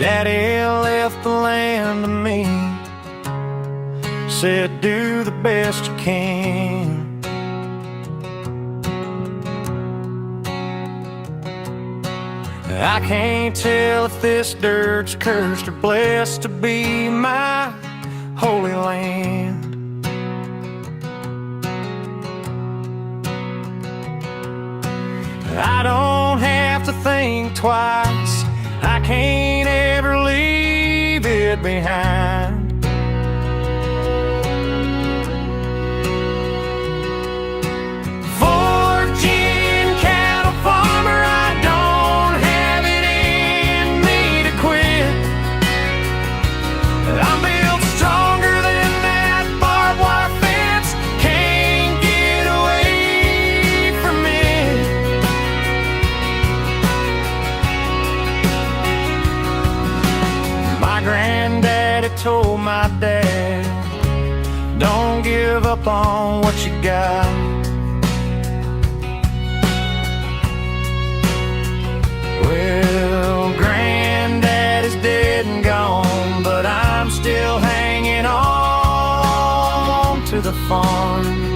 Daddy left the land to me, said do the best you can. I can't tell if this dirt's cursed or blessed to be my holy land. I don't have to think twice, I can't ever leave it behind. Fortune cattle farmer, I don't have it in me to quit. I'm built stronger than that barbed wire fence, can't get away from it. My granddaddy told my dad, don't give up on what you got. Well, granddaddy's dead and gone, but I'm still hanging on to the farm.